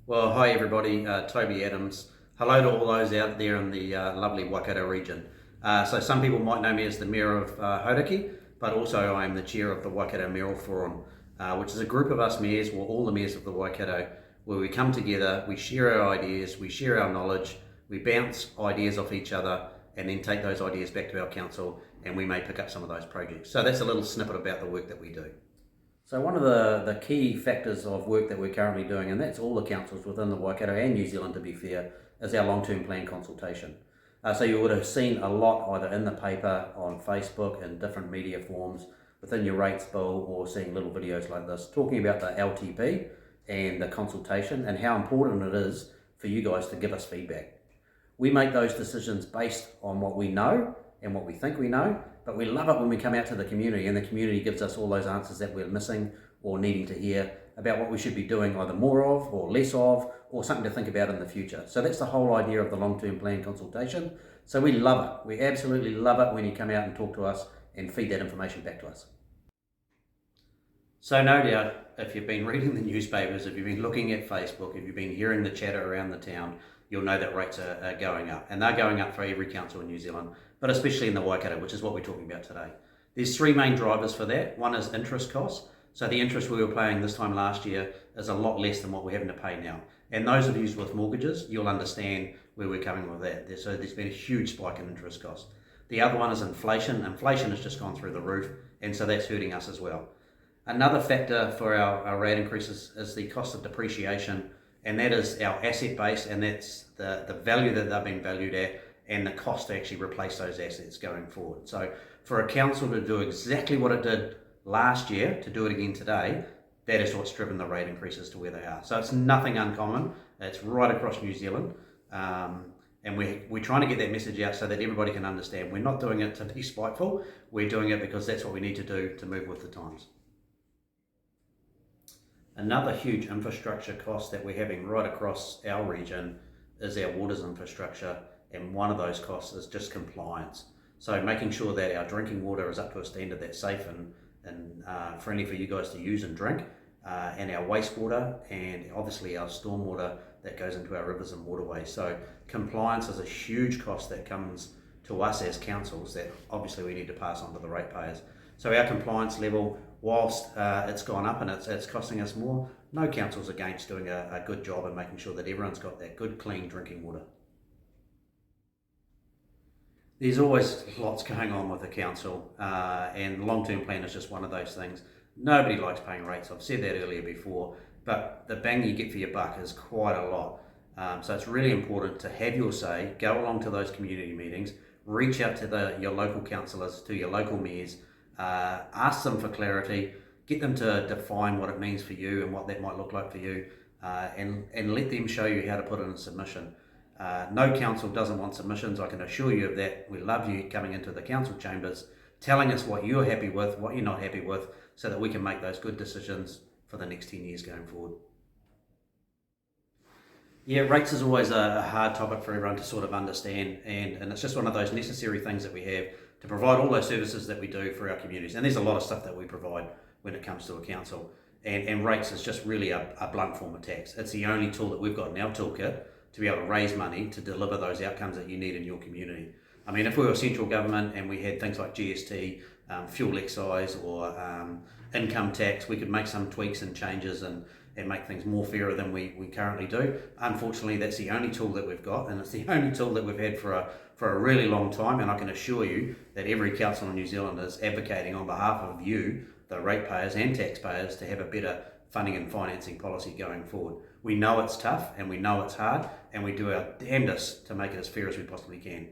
Well, hi everybody, Toby Adams. Hello to all those out there in the lovely Waikato region. So some people might know me as the Mayor of Hauraki, but also I am the Chair of the Waikato Mayoral Forum, which is a group of us mayors, well all the mayors of the Waikato, where we come together, we share our ideas, we share our knowledge, we bounce ideas off each other and then take those ideas back to our council and we may pick up some of those projects. So that's a little snippet about the work that we do. So one of the key factors of work that we're currently doing, and that's all the councils within the Waikato and New Zealand to be fair, is our long-term plan consultation. So you would have seen a lot either in the paper, on Facebook, in different media forms, within your rates bill, or seeing little videos like this, talking about the LTP and the consultation and how important it is for you guys to give us feedback. We make those decisions based on what we know and what we think we know, but we love it when we come out to the community and the community gives us all those answers that we're missing or needing to hear about what we should be doing either more of or less of, or something to think about in the future. So that's the whole idea of the long-term plan consultation. So we love it. We absolutely love it when you come out and talk to us and feed that information back to us. So no doubt, if you've been reading the newspapers, if you've been looking at Facebook, if you've been hearing the chatter around the town, you'll know that rates are going up. And they're going up for every council in New Zealand, but especially in the Waikato, which is what we're talking about today. There's three main drivers for that. One is interest costs. So the interest we were paying this time last year is a lot less than what we're having to pay now. And those of you with mortgages, you'll understand where we're coming with that. So there's been a huge spike in interest costs. The other one is inflation. Inflation has just gone through the roof, and so that's hurting us as well. Another factor for our rate increases is the cost of depreciation, and that is our asset base, and that's the value that they've been valued at and the cost to actually replace those assets going forward. So for a council to do exactly what it did last year, to do it again today, that is what's driven the rate increases to where they are. So it's nothing uncommon. It's right across New Zealand. And we're trying to get that message out so that everybody can understand. We're not doing it to be spiteful. We're doing it because that's what we need to do to move with the times. Another huge infrastructure cost that we're having right across our region is our waters infrastructure, and one of those costs is just compliance. So making sure that our drinking water is up to a standard that's safe and friendly for you guys to use and drink, and our wastewater and obviously our stormwater that goes into our rivers and waterways. So compliance is a huge cost that comes to us as councils that obviously we need to pass on to the ratepayers. So our compliance level, whilst it's gone up and it's costing us more, no council's against doing a good job and making sure that everyone's got that good, clean drinking water. There's always lots going on with the council, and the long-term plan is just one of those things. Nobody likes paying rates, I've said that earlier before, but the bang you get for your buck is quite a lot. So it's really important to have your say, go along to those community meetings, reach out to your local councillors, to your local mayors, ask them for clarity, get them to define what it means for you and what that might look like for you, and let them show you how to put in a submission. No council doesn't want submissions, I can assure you of that. We love you coming into the council chambers, telling us what you're happy with, what you're not happy with, so that we can make those good decisions for the next 10 years going forward. Yeah, rates is always a hard topic for everyone to sort of understand, and it's just one of those necessary things that we have to provide all those services that we do for our communities. And there's a lot of stuff that we provide when it comes to a council, and rates is just really a blunt form of tax. It's the only tool that we've got in our toolkit to be able to raise money to deliver those outcomes that you need in your community. I mean, if we were central government and we had things like GST, fuel excise, or income tax, we could make some tweaks and changes and make things more fairer than we currently do. Unfortunately, that's the only tool that we've got, and it's the only tool that we've had for a really long time, and I can assure you that every council in New Zealand is advocating on behalf of you, the ratepayers and taxpayers, to have a better funding and financing policy going forward. We know it's tough and we know it's hard, and we do our damnedest to make it as fair as we possibly can.